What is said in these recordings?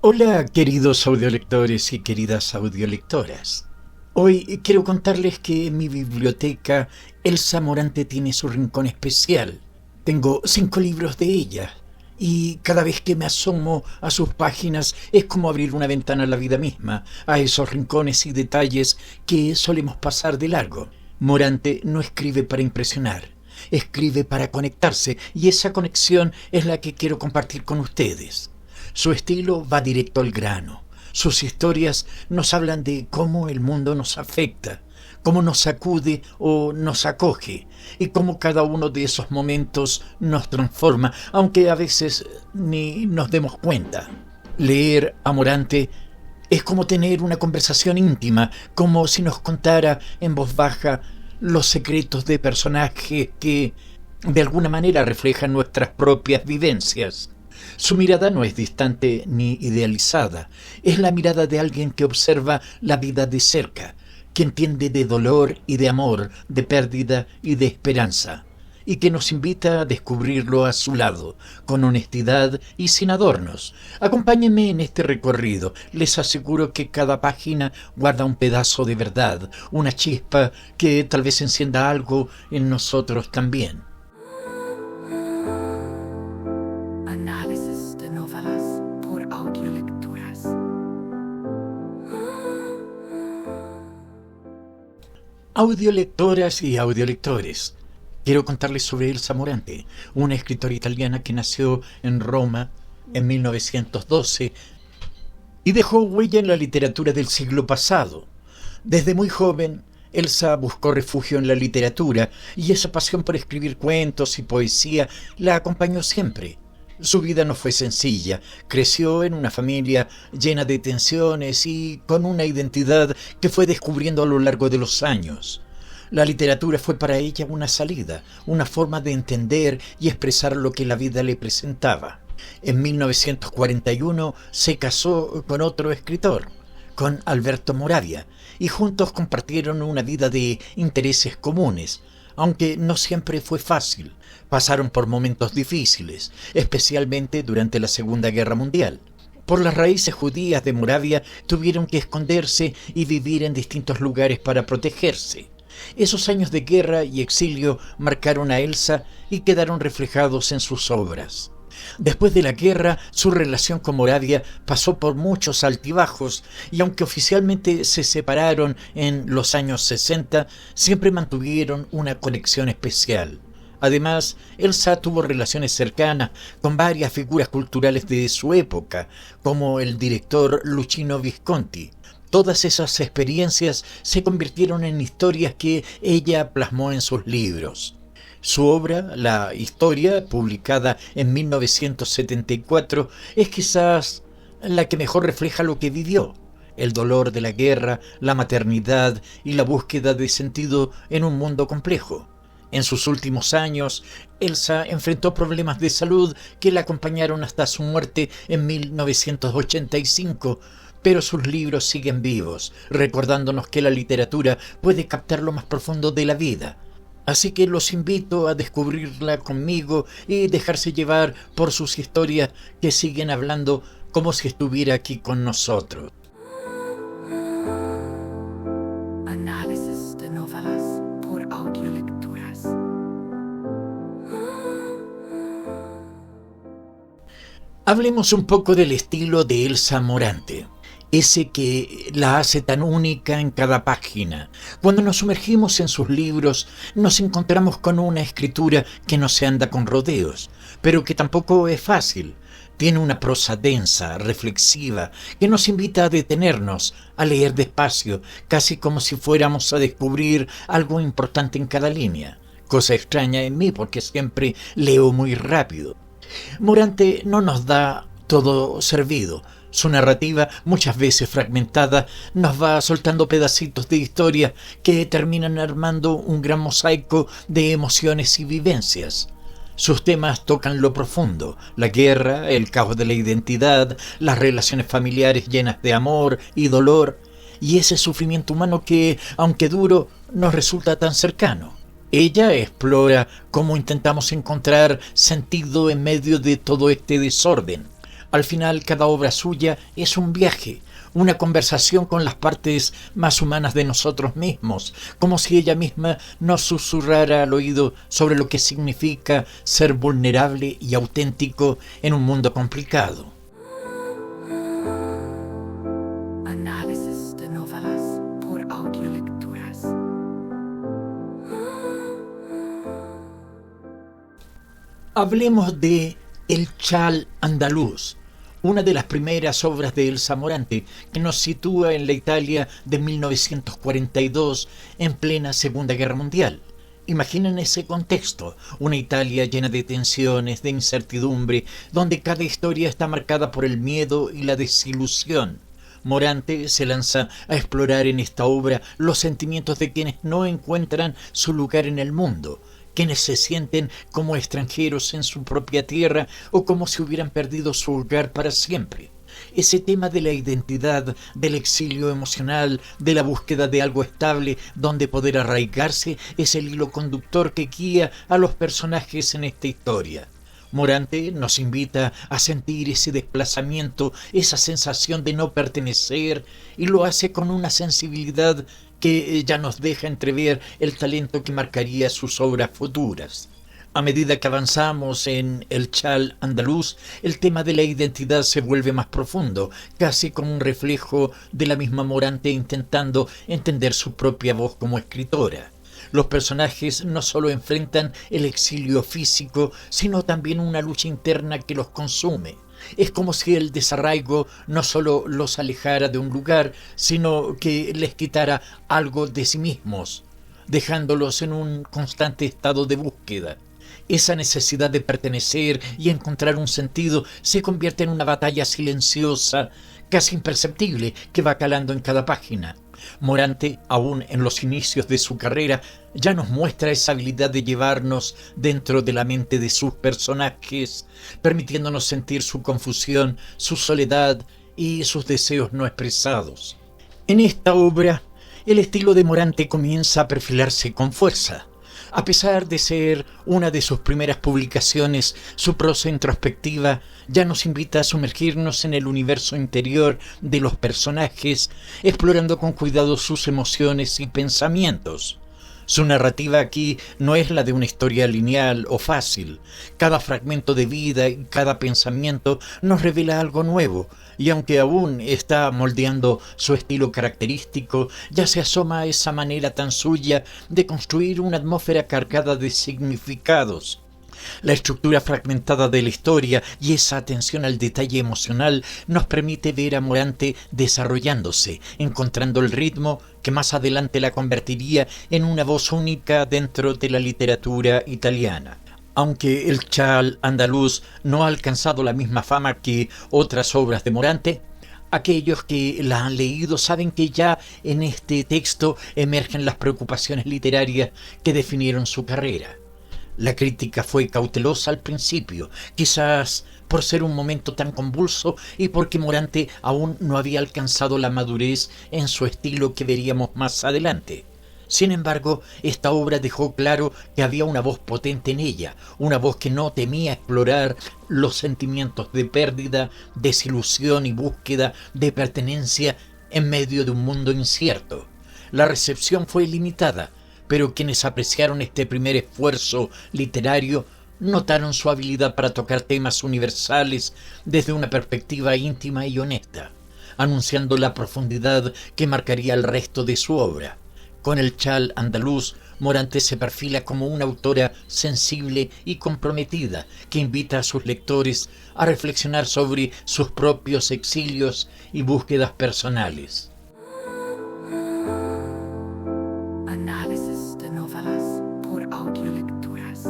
Hola, queridos audiolectores y queridas audiolectoras. Hoy quiero contarles que en mi biblioteca Elsa Morante tiene su rincón especial. Tengo 5 libros de ella y cada vez que me asomo a sus páginas es como abrir una ventana a la vida misma, a esos rincones y detalles que solemos pasar de largo. Morante no escribe para impresionar, escribe para conectarse, y esa conexión es la que quiero compartir con ustedes. Su estilo va directo al grano. Sus historias nos hablan de cómo el mundo nos afecta, cómo nos sacude o nos acoge, y cómo cada uno de esos momentos nos transforma, aunque a veces ni nos demos cuenta. Leer a Morante es como tener una conversación íntima, como si nos contara en voz baja los secretos de personajes que de alguna manera reflejan nuestras propias vivencias. Su mirada no es distante ni idealizada, es la mirada de alguien que observa la vida de cerca, que entiende de dolor y de amor, de pérdida y de esperanza, y que nos invita a descubrirlo a su lado, con honestidad y sin adornos. Acompáñenme en este recorrido, les aseguro que cada página guarda un pedazo de verdad, una chispa que tal vez encienda algo en nosotros también. Análisis de novelas por audiolecturas. Audiolectoras y audiolectores, quiero contarles sobre Elsa Morante, una escritora italiana que nació en Roma en 1912 y dejó huella en la literatura del siglo pasado. Desde muy joven, Elsa buscó refugio en la literatura y esa pasión por escribir cuentos y poesía la acompañó siempre. Su vida no fue sencilla, creció en una familia llena de tensiones y con una identidad que fue descubriendo a lo largo de los años. La literatura fue para ella una salida, una forma de entender y expresar lo que la vida le presentaba. En 1941 se casó con otro escritor, con Alberto Moravia, y juntos compartieron una vida de intereses comunes, aunque no siempre fue fácil. Pasaron por momentos difíciles, especialmente durante la Segunda Guerra Mundial. Por las raíces judías de Moravia tuvieron que esconderse y vivir en distintos lugares para protegerse. Esos años de guerra y exilio marcaron a Elsa y quedaron reflejados en sus obras. Después de la guerra, su relación con Moravia pasó por muchos altibajos y aunque oficialmente se separaron en los años 60, siempre mantuvieron una conexión especial. Además, Elsa tuvo relaciones cercanas con varias figuras culturales de su época, como el director Luchino Visconti. Todas esas experiencias se convirtieron en historias que ella plasmó en sus libros. Su obra, La Historia, publicada en 1974, es quizás la que mejor refleja lo que vivió: el dolor de la guerra, la maternidad y la búsqueda de sentido en un mundo complejo. En sus últimos años, Elsa enfrentó problemas de salud que la acompañaron hasta su muerte en 1985, pero sus libros siguen vivos, recordándonos que la literatura puede captar lo más profundo de la vida. Así que los invito a descubrirla conmigo y dejarse llevar por sus historias que siguen hablando como si estuviera aquí con nosotros. Análisis de novelas por audiolecturas. Hablemos un poco del estilo de Elsa Morante, ese que la hace tan única en cada página. Cuando nos sumergimos en sus libros, nos encontramos con una escritura que no se anda con rodeos, pero que tampoco es fácil. Tiene una prosa densa, reflexiva, que nos invita a detenernos, a leer despacio, casi como si fuéramos a descubrir algo importante en cada línea. Cosa extraña en mí, porque siempre leo muy rápido. Morante no nos da todo servido. Su narrativa, muchas veces fragmentada, nos va soltando pedacitos de historia que terminan armando un gran mosaico de emociones y vivencias. Sus temas tocan lo profundo: la guerra, el caos de la identidad, las relaciones familiares llenas de amor y dolor, y ese sufrimiento humano que, aunque duro, nos resulta tan cercano. Ella explora cómo intentamos encontrar sentido en medio de todo este desorden. Al final, cada obra suya es un viaje, una conversación con las partes más humanas de nosotros mismos, como si ella misma nos susurrara al oído sobre lo que significa ser vulnerable y auténtico en un mundo complicado. Análisis de novelas por audiolecturas. Hablemos de El Chal Andaluz, una de las primeras obras de Elsa Morante, que nos sitúa en la Italia de 1942, en plena Segunda Guerra Mundial. Imaginen ese contexto, una Italia llena de tensiones, de incertidumbre, donde cada historia está marcada por el miedo y la desilusión. Morante se lanza a explorar en esta obra los sentimientos de quienes no encuentran su lugar en el mundo, quienes se sienten como extranjeros en su propia tierra o como si hubieran perdido su hogar para siempre. Ese tema de la identidad, del exilio emocional, de la búsqueda de algo estable donde poder arraigarse, es el hilo conductor que guía a los personajes en esta historia. Morante nos invita a sentir ese desplazamiento, esa sensación de no pertenecer, y lo hace con una sensibilidad que ya nos deja entrever el talento que marcaría sus obras futuras. A medida que avanzamos en El Chal Andaluz, el tema de la identidad se vuelve más profundo, casi como un reflejo de la misma Morante intentando entender su propia voz como escritora. Los personajes no solo enfrentan el exilio físico, sino también una lucha interna que los consume. Es como si el desarraigo no solo los alejara de un lugar, sino que les quitara algo de sí mismos, dejándolos en un constante estado de búsqueda. Esa necesidad de pertenecer y encontrar un sentido se convierte en una batalla silenciosa, casi imperceptible, que va calando en cada página. Morante, aún en los inicios de su carrera, ya nos muestra esa habilidad de llevarnos dentro de la mente de sus personajes, permitiéndonos sentir su confusión, su soledad y sus deseos no expresados. En esta obra, el estilo de Morante comienza a perfilarse con fuerza. A pesar de ser una de sus primeras publicaciones, su prosa introspectiva ya nos invita a sumergirnos en el universo interior de los personajes, explorando con cuidado sus emociones y pensamientos. Su narrativa aquí no es la de una historia lineal o fácil. Cada fragmento de vida y cada pensamiento nos revela algo nuevo, y aunque aún está moldeando su estilo característico, ya se asoma esa manera tan suya de construir una atmósfera cargada de significados. La estructura fragmentada de la historia y esa atención al detalle emocional nos permite ver a Morante desarrollándose, encontrando el ritmo que más adelante la convertiría en una voz única dentro de la literatura italiana. Aunque El Chal Andaluz no ha alcanzado la misma fama que otras obras de Morante, aquellos que la han leído saben que ya en este texto emergen las preocupaciones literarias que definieron su carrera. La crítica fue cautelosa al principio, quizás por ser un momento tan convulso y porque Morante aún no había alcanzado la madurez en su estilo que veríamos más adelante. Sin embargo, esta obra dejó claro que había una voz potente en ella, una voz que no temía explorar los sentimientos de pérdida, desilusión y búsqueda de pertenencia en medio de un mundo incierto. La recepción fue limitada, pero quienes apreciaron este primer esfuerzo literario notaron su habilidad para tocar temas universales desde una perspectiva íntima y honesta, anunciando la profundidad que marcaría el resto de su obra. Con El Chal Andaluz, Morante se perfila como una autora sensible y comprometida que invita a sus lectores a reflexionar sobre sus propios exilios y búsquedas personales. Análisis de novelas por audiolecturas.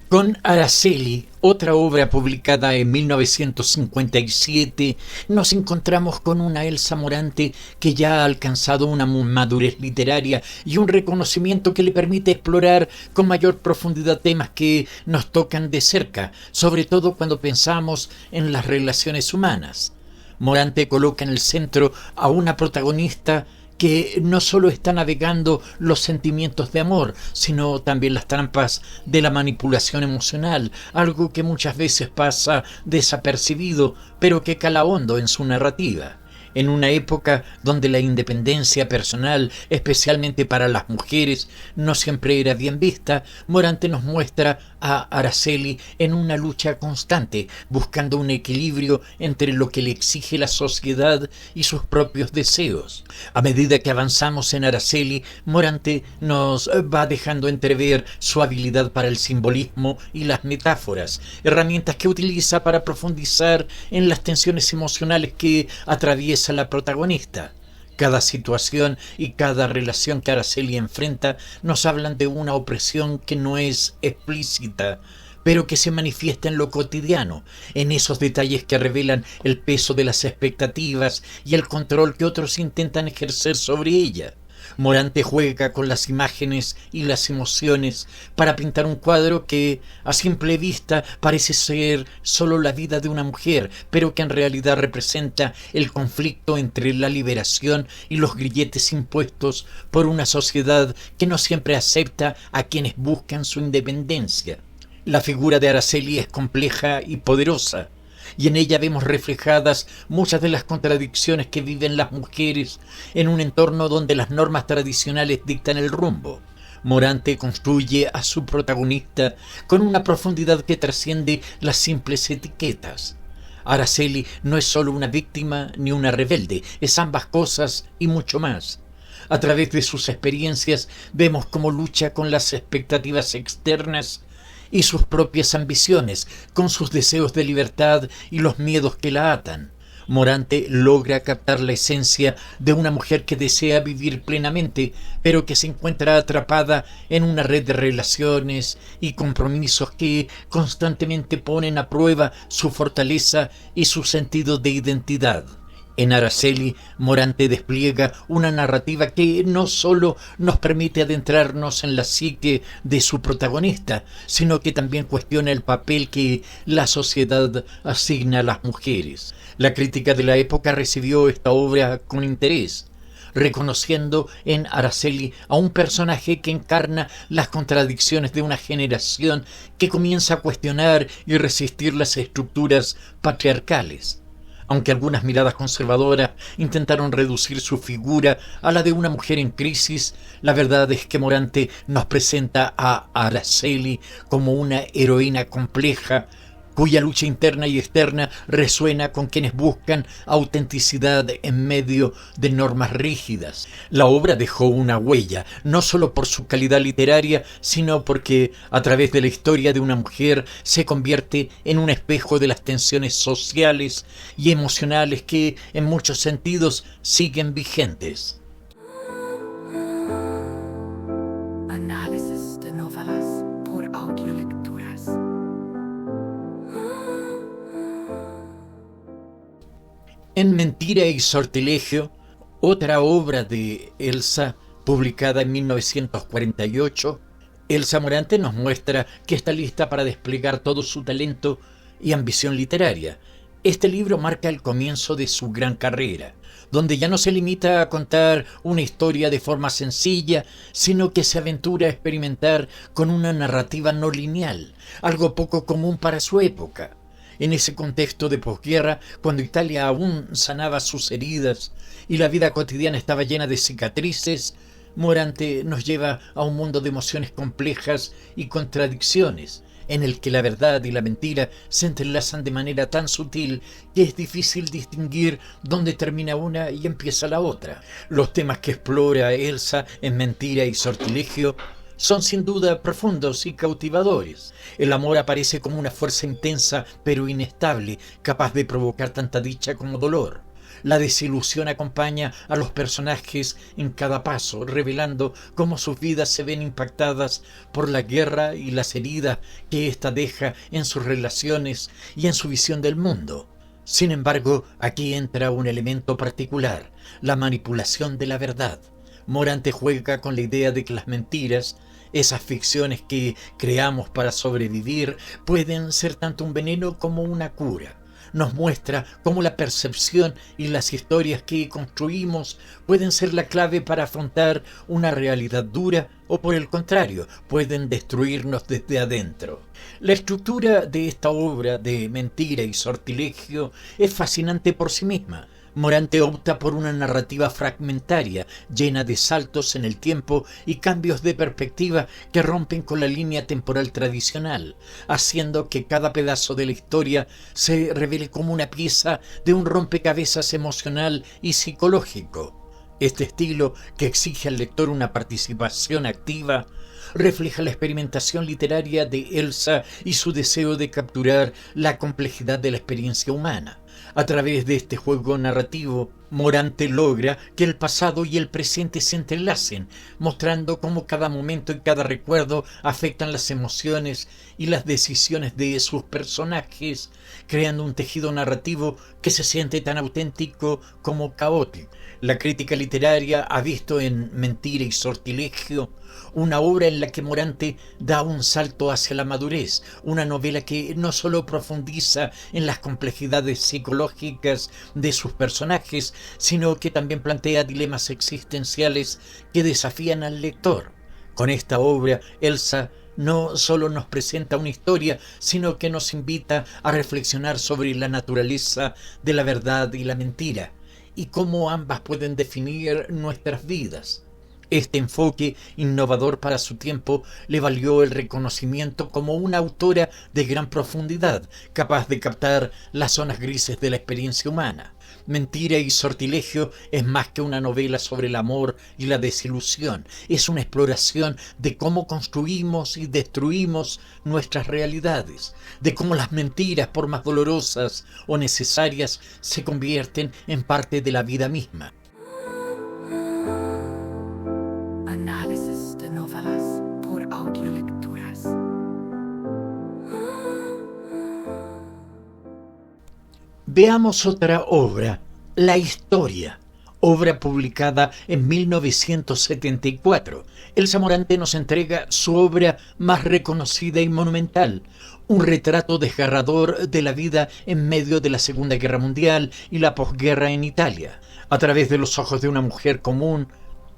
Con Araceli, otra obra publicada en 1957, nos encontramos con una Elsa Morante que ya ha alcanzado una madurez literaria y un reconocimiento que le permite explorar con mayor profundidad temas que nos tocan de cerca, sobre todo cuando pensamos en las relaciones humanas. Morante coloca en el centro a una protagonista que no solo está navegando los sentimientos de amor, sino también las trampas de la manipulación emocional, algo que muchas veces pasa desapercibido, pero que cala hondo en su narrativa. En una época donde la independencia personal, especialmente para las mujeres, no siempre era bien vista, Morante nos muestra a Araceli en una lucha constante, buscando un equilibrio entre lo que le exige la sociedad y sus propios deseos. A medida que avanzamos en Araceli, Morante nos va dejando entrever su habilidad para el simbolismo y las metáforas, herramientas que utiliza para profundizar en las tensiones emocionales que atraviesa la protagonista. Cada situación y cada relación que Araceli enfrenta nos hablan de una opresión que no es explícita, pero que se manifiesta en lo cotidiano, en esos detalles que revelan el peso de las expectativas y el control que otros intentan ejercer sobre ella. Morante juega con las imágenes y las emociones para pintar un cuadro que a simple vista parece ser solo la vida de una mujer, pero que en realidad representa el conflicto entre la liberación y los grilletes impuestos por una sociedad que no siempre acepta a quienes buscan su independencia. La figura de Araceli es compleja y poderosa, y en ella vemos reflejadas muchas de las contradicciones que viven las mujeres en un entorno donde las normas tradicionales dictan el rumbo. Morante construye a su protagonista con una profundidad que trasciende las simples etiquetas. Araceli no es solo una víctima ni una rebelde, es ambas cosas y mucho más. A través de sus experiencias vemos cómo lucha con las expectativas externas y sus propias ambiciones, con sus deseos de libertad y los miedos que la atan. Morante logra captar la esencia de una mujer que desea vivir plenamente, pero que se encuentra atrapada en una red de relaciones y compromisos que constantemente ponen a prueba su fortaleza y su sentido de identidad. En Araceli, Morante despliega una narrativa que no solo nos permite adentrarnos en la psique de su protagonista, sino que también cuestiona el papel que la sociedad asigna a las mujeres. La crítica de la época recibió esta obra con interés, reconociendo en Araceli a un personaje que encarna las contradicciones de una generación que comienza a cuestionar y resistir las estructuras patriarcales. Aunque algunas miradas conservadoras intentaron reducir su figura a la de una mujer en crisis, la verdad es que Morante nos presenta a Araceli como una heroína compleja, cuya lucha interna y externa resuena con quienes buscan autenticidad en medio de normas rígidas. La obra dejó una huella, no solo por su calidad literaria, sino porque a través de la historia de una mujer se convierte en un espejo de las tensiones sociales y emocionales que, en muchos sentidos, siguen vigentes. Análisis de novelas por Audiolecturas. En Mentira y Sortilegio, otra obra de Elsa, publicada en 1948, Elsa Morante nos muestra que está lista para desplegar todo su talento y ambición literaria. Este libro marca el comienzo de su gran carrera, donde ya no se limita a contar una historia de forma sencilla, sino que se aventura a experimentar con una narrativa no lineal, algo poco común para su época. En ese contexto de posguerra, cuando Italia aún sanaba sus heridas y la vida cotidiana estaba llena de cicatrices, Morante nos lleva a un mundo de emociones complejas y contradicciones, en el que la verdad y la mentira se entrelazan de manera tan sutil que es difícil distinguir dónde termina una y empieza la otra. Los temas que explora Elsa en Mentira y Sortilegio son sin duda profundos y cautivadores. El amor aparece como una fuerza intensa pero inestable, capaz de provocar tanta dicha como dolor. La desilusión acompaña a los personajes en cada paso, revelando cómo sus vidas se ven impactadas por la guerra y las heridas que ésta deja en sus relaciones y en su visión del mundo. Sin embargo, aquí entra un elemento particular, la manipulación de la verdad. Morante juega con la idea de que las mentiras, esas ficciones que creamos para sobrevivir, pueden ser tanto un veneno como una cura. nos muestra cómo la percepción y las historias que construimos pueden ser la clave para afrontar una realidad dura o, por el contrario, pueden destruirnos desde adentro. La estructura de esta obra de mentira y sortilegio es fascinante por sí misma. Morante opta por una narrativa fragmentaria, llena de saltos en el tiempo y cambios de perspectiva que rompen con la línea temporal tradicional, haciendo que cada pedazo de la historia se revele como una pieza de un rompecabezas emocional y psicológico. Este estilo, que exige al lector una participación activa, refleja la experimentación literaria de Elsa y su deseo de capturar la complejidad de la experiencia humana. A través de este juego narrativo, Morante logra que el pasado y el presente se entrelacen, mostrando cómo cada momento y cada recuerdo afectan las emociones y las decisiones de sus personajes, creando un tejido narrativo que se siente tan auténtico como caótico. La crítica literaria ha visto en Mentira y sortilegio una obra en la que Morante da un salto hacia la madurez, una novela que no solo profundiza en las complejidades psicológicas de sus personajes, sino que también plantea dilemas existenciales que desafían al lector. Con esta obra, Elsa no solo nos presenta una historia, sino que nos invita a reflexionar sobre la naturaleza de la verdad y la mentira, y cómo ambas pueden definir nuestras vidas. Este enfoque innovador para su tiempo le valió el reconocimiento como una autora de gran profundidad, capaz de captar las zonas grises de la experiencia humana. Mentira y sortilegio es más que una novela sobre el amor y la desilusión. Es una exploración de cómo construimos y destruimos nuestras realidades, de cómo las mentiras, por más dolorosas o necesarias, se convierten en parte de la vida misma. Análisis de novelas por Audiolecturas. Veamos otra obra, La Historia, obra publicada en 1974. Elsa Morante nos entrega su obra más reconocida y monumental, un retrato desgarrador de la vida en medio de la Segunda Guerra Mundial y la posguerra en Italia. A través de los ojos de una mujer común,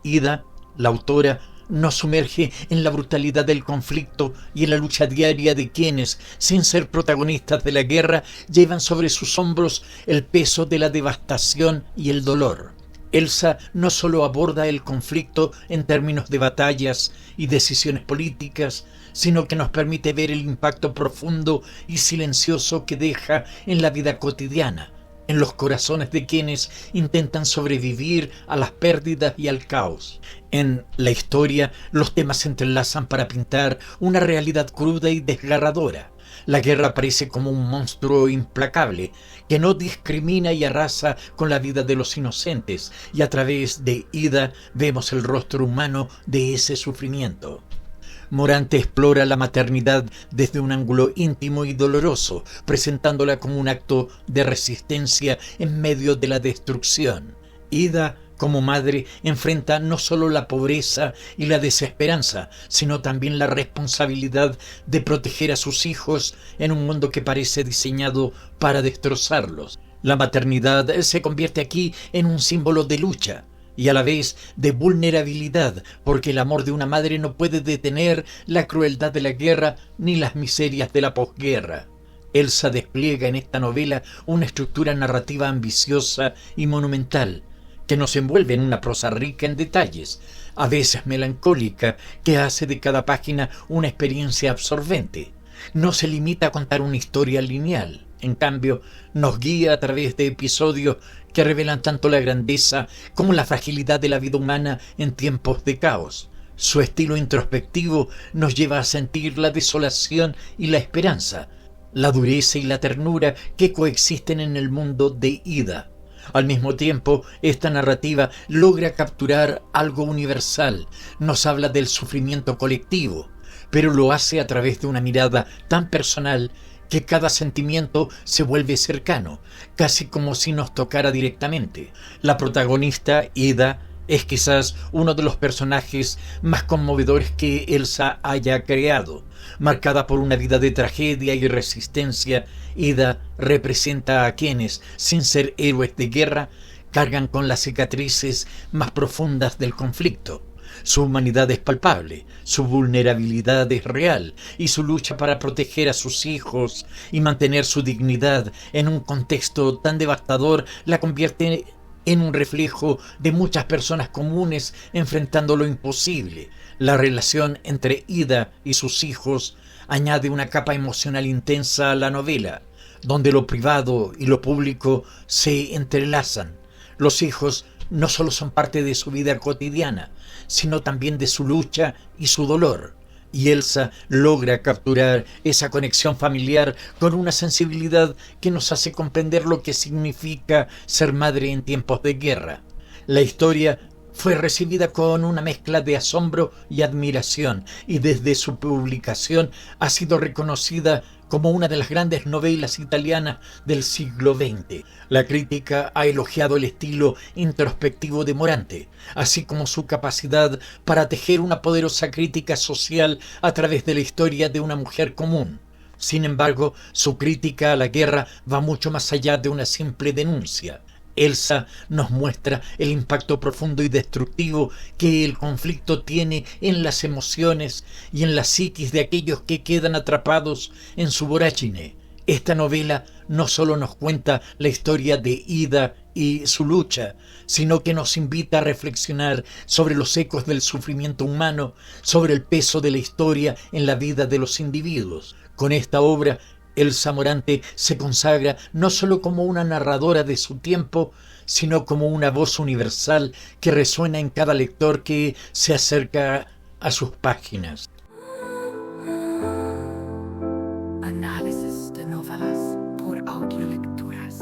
Ida, la autora, nos sumerge en la brutalidad del conflicto y en la lucha diaria de quienes, sin ser protagonistas de la guerra, llevan sobre sus hombros el peso de la devastación y el dolor. Elsa no solo aborda el conflicto en términos de batallas y decisiones políticas, sino que nos permite ver el impacto profundo y silencioso que deja en la vida cotidiana, en los corazones de quienes intentan sobrevivir a las pérdidas y al caos. En La Historia, los temas se entrelazan para pintar una realidad cruda y desgarradora. La guerra aparece como un monstruo implacable que no discrimina y arrasa con la vida de los inocentes, y a través de Ida vemos el rostro humano de ese sufrimiento. Morante explora la maternidad desde un ángulo íntimo y doloroso, presentándola como un acto de resistencia en medio de la destrucción. Ida, como madre, enfrenta no solo la pobreza y la desesperanza, sino también la responsabilidad de proteger a sus hijos en un mundo que parece diseñado para destrozarlos. La maternidad se convierte aquí en un símbolo de lucha y a la vez de vulnerabilidad, porque el amor de una madre no puede detener la crueldad de la guerra ni las miserias de la posguerra. Elsa despliega en esta novela una estructura narrativa ambiciosa y monumental, que nos envuelve en una prosa rica en detalles, a veces melancólica, que hace de cada página una experiencia absorbente. No se limita a contar una historia lineal, en cambio, nos guía a través de episodios que revelan tanto la grandeza como la fragilidad de la vida humana en tiempos de caos. Su estilo introspectivo nos lleva a sentir la desolación y la esperanza, la dureza y la ternura que coexisten en el mundo de Ida. Al mismo tiempo, esta narrativa logra capturar algo universal, nos habla del sufrimiento colectivo, pero lo hace a través de una mirada tan personal que cada sentimiento se vuelve cercano, casi como si nos tocara directamente. La protagonista, Ida, Es quizás uno de los personajes más conmovedores que Elsa haya creado. Marcada por una vida de tragedia y resistencia, Ida representa a quienes, sin ser héroes de guerra, cargan con las cicatrices más profundas del conflicto. Su humanidad es palpable, su vulnerabilidad es real y su lucha para proteger a sus hijos y mantener su dignidad en un contexto tan devastador la convierte en un reflejo de muchas personas comunes enfrentando lo imposible. La relación entre Ida y sus hijos añade una capa emocional intensa a la novela, donde lo privado y lo público se entrelazan. Los hijos no solo son parte de su vida cotidiana, sino también de su lucha y su dolor. Y Elsa logra capturar esa conexión familiar con una sensibilidad que nos hace comprender lo que significa ser madre en tiempos de guerra. La historia fue recibida con una mezcla de asombro y admiración, y desde su publicación ha sido reconocida como una de las grandes novelas italianas del siglo XX. La crítica ha elogiado el estilo introspectivo de Morante, así como su capacidad para tejer una poderosa crítica social a través de la historia de una mujer común. Sin embargo, su crítica a la guerra va mucho más allá de una simple denuncia. Elsa nos muestra el impacto profundo y destructivo que el conflicto tiene en las emociones y en la psiquis de aquellos que quedan atrapados en su vorágine. Esta novela no solo nos cuenta la historia de Ida y su lucha, sino que nos invita a reflexionar sobre los ecos del sufrimiento humano, sobre el peso de la historia en la vida de los individuos. Con esta obra, Elsa Morante se consagra no solo como una narradora de su tiempo, sino como una voz universal que resuena en cada lector que se acerca a sus páginas. Análisis de novelas por Audiolecturas.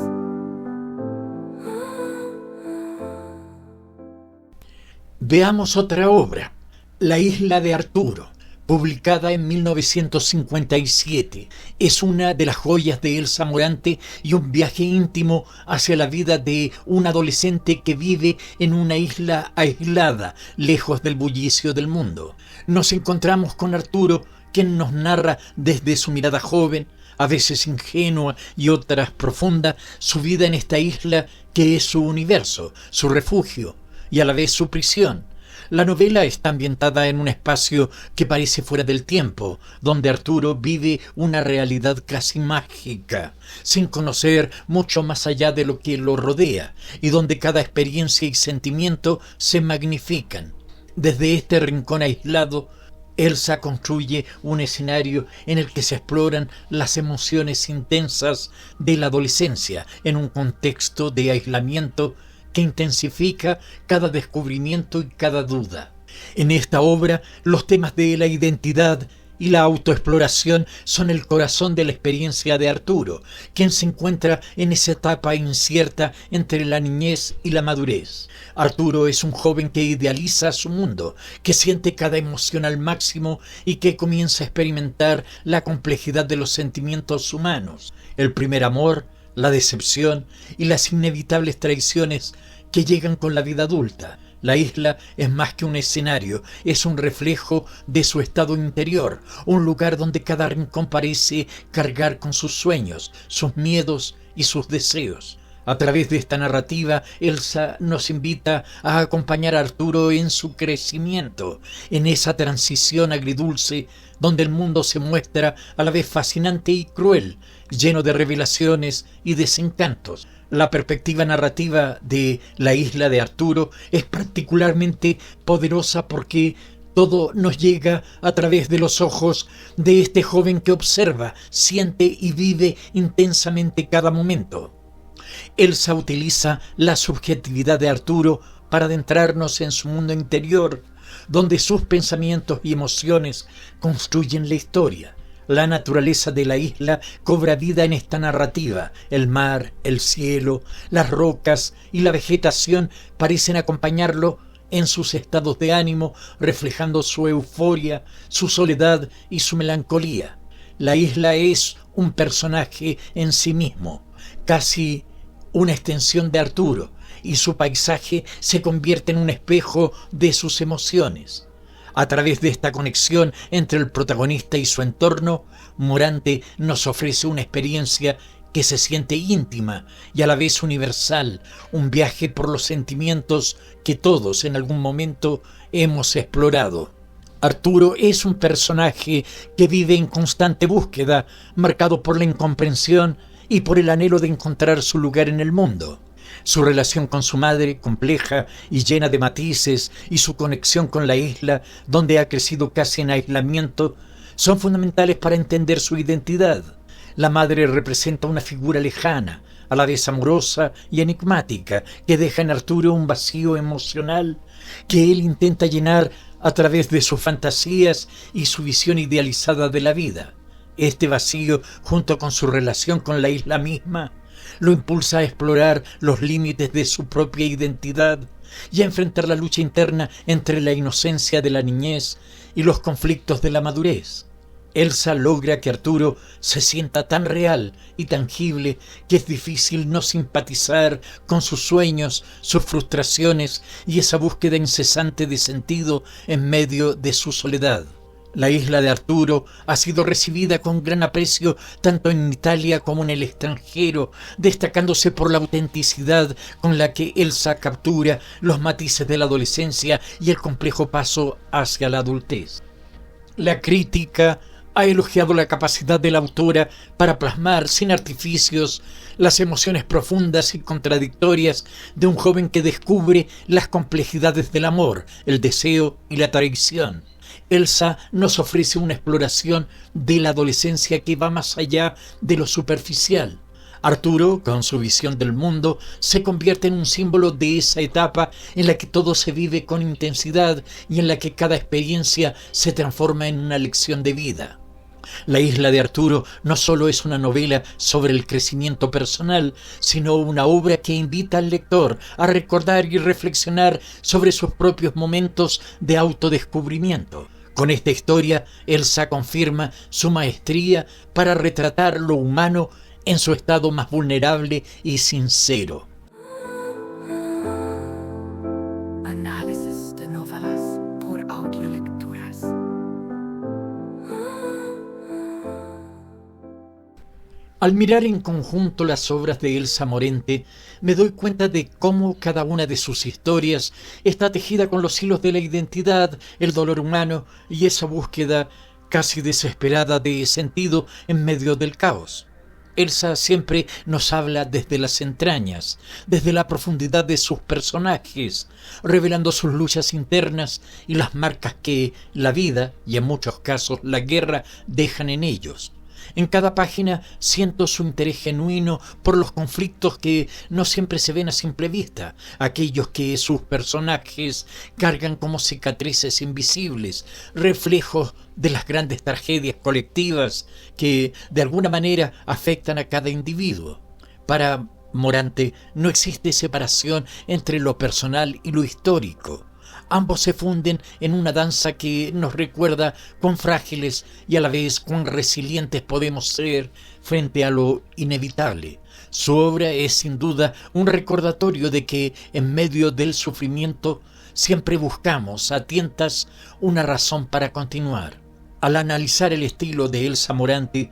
Veamos otra obra, La isla de Arturo, publicada en 1957. Es una de las joyas de Elsa Morante y un viaje íntimo hacia la vida de un adolescente que vive en una isla aislada, lejos del bullicio del mundo. Nos encontramos con Arturo, quien nos narra desde su mirada joven, a veces ingenua y otras profunda, su vida en esta isla que es su universo, su refugio y a la vez su prisión. La novela está ambientada en un espacio que parece fuera del tiempo, donde Arturo vive una realidad casi mágica, sin conocer mucho más allá de lo que lo rodea, y donde cada experiencia y sentimiento se magnifican. Desde este rincón aislado, Elsa construye un escenario en el que se exploran las emociones intensas de la adolescencia en un contexto de aislamiento que intensifica cada descubrimiento y cada duda. En esta obra, los temas de la identidad y la autoexploración son el corazón de la experiencia de Arturo, quien se encuentra en esa etapa incierta entre la niñez y la madurez. Arturo es un joven que idealiza su mundo, que siente cada emoción al máximo y que comienza a experimentar la complejidad de los sentimientos humanos, el primer amor, la decepción y las inevitables traiciones que llegan con la vida adulta. La isla es más que un escenario, es un reflejo de su estado interior, un lugar donde cada rincón parece cargar con sus sueños, sus miedos y sus deseos. A través de esta narrativa, Elsa nos invita a acompañar a Arturo en su crecimiento, en esa transición agridulce donde el mundo se muestra a la vez fascinante y cruel, lleno de revelaciones y desencantos. La perspectiva narrativa de La isla de Arturo es particularmente poderosa porque todo nos llega a través de los ojos de este joven que observa, siente y vive intensamente cada momento. Elsa utiliza la subjetividad de Arturo para adentrarnos en su mundo interior, donde sus pensamientos y emociones construyen la historia. La naturaleza de la isla cobra vida en esta narrativa. El mar, el cielo, las rocas y la vegetación parecen acompañarlo en sus estados de ánimo, reflejando su euforia, su soledad y su melancolía. La isla es un personaje en sí mismo, casi una extensión de Arturo, y su paisaje se convierte en un espejo de sus emociones. A través de esta conexión entre el protagonista y su entorno, Morante nos ofrece una experiencia que se siente íntima y a la vez universal, un viaje por los sentimientos que todos en algún momento hemos explorado. Arturo es un personaje que vive en constante búsqueda, marcado por la incomprensión y por el anhelo de encontrar su lugar en el mundo. Su relación con su madre, compleja y llena de matices, y su conexión con la isla, donde ha crecido casi en aislamiento, son fundamentales para entender su identidad. La madre representa una figura lejana, a la vez amorosa y enigmática, que deja en Arturo un vacío emocional que él intenta llenar a través de sus fantasías y su visión idealizada de la vida. Este vacío, junto con su relación con la isla misma, lo impulsa a explorar los límites de su propia identidad y a enfrentar la lucha interna entre la inocencia de la niñez y los conflictos de la madurez. Elsa logra que Arturo se sienta tan real y tangible que es difícil no simpatizar con sus sueños, sus frustraciones y esa búsqueda incesante de sentido en medio de su soledad. La isla de Arturo ha sido recibida con gran aprecio tanto en Italia como en el extranjero, destacándose por la autenticidad con la que Elsa captura los matices de la adolescencia y el complejo paso hacia la adultez. La crítica ha elogiado la capacidad de la autora para plasmar sin artificios las emociones profundas y contradictorias de un joven que descubre las complejidades del amor, el deseo y la traición. Elsa nos ofrece una exploración de la adolescencia que va más allá de lo superficial. Arturo, con su visión del mundo, se convierte en un símbolo de esa etapa en la que todo se vive con intensidad y en la que cada experiencia se transforma en una lección de vida. La isla de Arturo no solo es una novela sobre el crecimiento personal, sino una obra que invita al lector a recordar y reflexionar sobre sus propios momentos de autodescubrimiento. Con esta historia, Elsa confirma su maestría para retratar lo humano en su estado más vulnerable y sincero. Análisis de novelas por Audiolecturas. Al mirar en conjunto las obras de Elsa Morente, me doy cuenta de cómo cada una de sus historias está tejida con los hilos de la identidad, el dolor humano y esa búsqueda casi desesperada de sentido en medio del caos. Elsa siempre nos habla desde las entrañas, desde la profundidad de sus personajes, revelando sus luchas internas y las marcas que la vida, y en muchos casos la guerra, dejan en ellos. En cada página siento su interés genuino por los conflictos que no siempre se ven a simple vista, aquellos que sus personajes cargan como cicatrices invisibles, reflejos de las grandes tragedias colectivas que de alguna manera afectan a cada individuo. Para Morante no existe separación entre lo personal y lo histórico. Ambos se funden en una danza que nos recuerda cuán frágiles y a la vez cuán resilientes podemos ser frente a lo inevitable. Su obra es sin duda un recordatorio de que en medio del sufrimiento siempre buscamos a tientas una razón para continuar. Al analizar el estilo de Elsa Morante,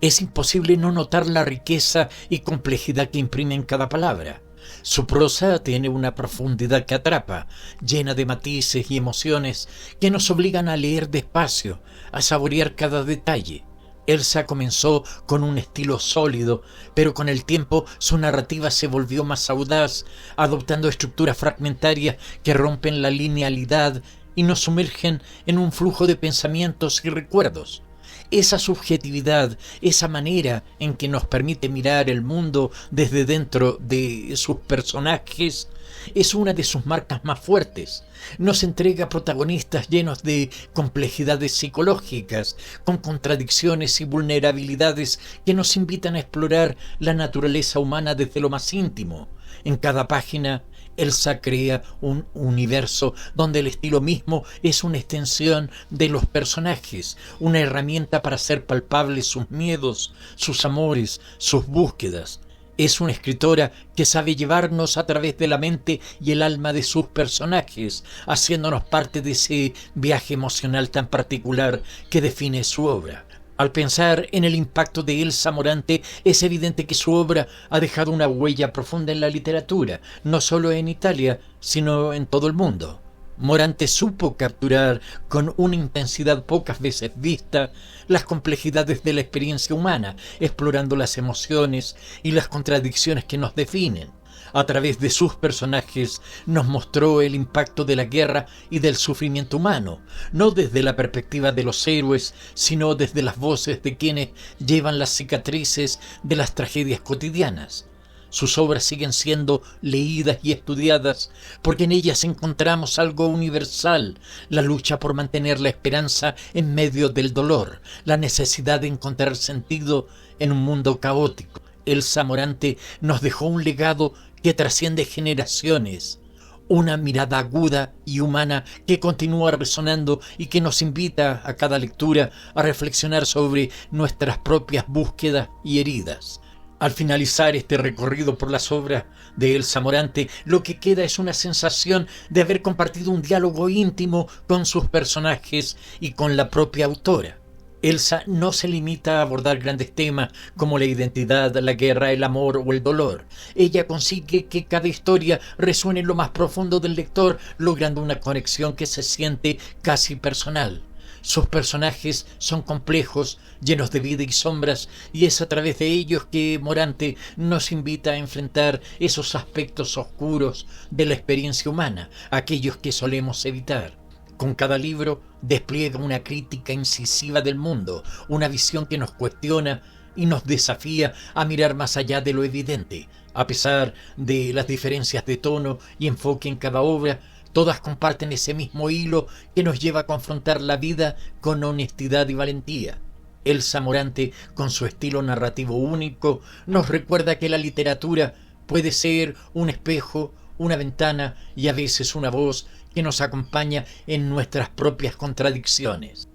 es imposible no notar la riqueza y complejidad que imprime en cada palabra. Su prosa tiene una profundidad que atrapa, llena de matices y emociones que nos obligan a leer despacio, a saborear cada detalle. Elsa comenzó con un estilo sólido, pero con el tiempo su narrativa se volvió más audaz, adoptando estructuras fragmentarias que rompen la linealidad y nos sumergen en un flujo de pensamientos y recuerdos. Esa subjetividad, esa manera en que nos permite mirar el mundo desde dentro de sus personajes, es una de sus marcas más fuertes. Nos entrega protagonistas llenos de complejidades psicológicas, con contradicciones y vulnerabilidades que nos invitan a explorar la naturaleza humana desde lo más íntimo. En cada página, Elsa crea un universo donde el estilo mismo es una extensión de los personajes, una herramienta para hacer palpables sus miedos, sus amores, sus búsquedas. Es una escritora que sabe llevarnos a través de la mente y el alma de sus personajes, haciéndonos parte de ese viaje emocional tan particular que define su obra. Al pensar en el impacto de Elsa Morante, es evidente que su obra ha dejado una huella profunda en la literatura, no solo en Italia, sino en todo el mundo. Morante supo capturar con una intensidad pocas veces vista las complejidades de la experiencia humana, explorando las emociones y las contradicciones que nos definen. A través de sus personajes nos mostró el impacto de la guerra y del sufrimiento humano, no desde la perspectiva de los héroes, sino desde las voces de quienes llevan las cicatrices de las tragedias cotidianas. Sus obras siguen siendo leídas y estudiadas porque en ellas encontramos algo universal, la lucha por mantener la esperanza en medio del dolor, la necesidad de encontrar sentido en un mundo caótico. Elsa Morante nos dejó un legado que trasciende generaciones, una mirada aguda y humana que continúa resonando y que nos invita a cada lectura a reflexionar sobre nuestras propias búsquedas y heridas. Al finalizar este recorrido por las obras de Elsa Morante, lo que queda es una sensación de haber compartido un diálogo íntimo con sus personajes y con la propia autora. Elsa no se limita a abordar grandes temas como la identidad, la guerra, el amor o el dolor. Ella consigue que cada historia resuene en lo más profundo del lector, logrando una conexión que se siente casi personal. Sus personajes son complejos, llenos de vida y sombras, y es a través de ellos que Morante nos invita a enfrentar esos aspectos oscuros de la experiencia humana, aquellos que solemos evitar. Con cada libro despliega una crítica incisiva del mundo, una visión que nos cuestiona y nos desafía a mirar más allá de lo evidente. A pesar de las diferencias de tono y enfoque en cada obra, todas comparten ese mismo hilo que nos lleva a confrontar la vida con honestidad y valentía. Elsa Morante, con su estilo narrativo único, nos recuerda que la literatura puede ser un espejo, una ventana y a veces una voz que nos acompaña en nuestras propias contradicciones.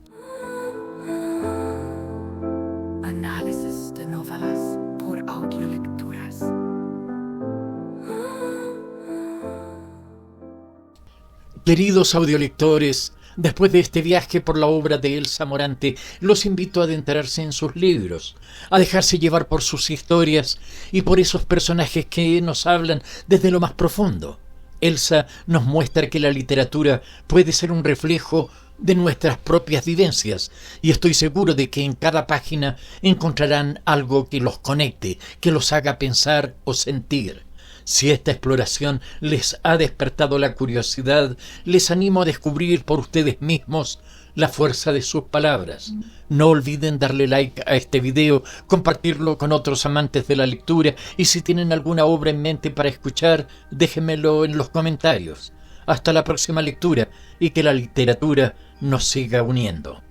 Análisis de novelas por Audiolecturas. Queridos audiolectores, después de este viaje por la obra de Elsa Morante, los invito a adentrarse en sus libros, a dejarse llevar por sus historias y por esos personajes que nos hablan desde lo más profundo. Elsa nos muestra que la literatura puede ser un reflejo de nuestras propias vivencias, y estoy seguro de que en cada página encontrarán algo que los conecte, que los haga pensar o sentir. Si esta exploración les ha despertado la curiosidad, les animo a descubrir por ustedes mismos la fuerza de sus palabras. No olviden darle like a este video, compartirlo con otros amantes de la lectura y si tienen alguna obra en mente para escuchar, déjenmelo en los comentarios. Hasta la próxima lectura y que la literatura nos siga uniendo.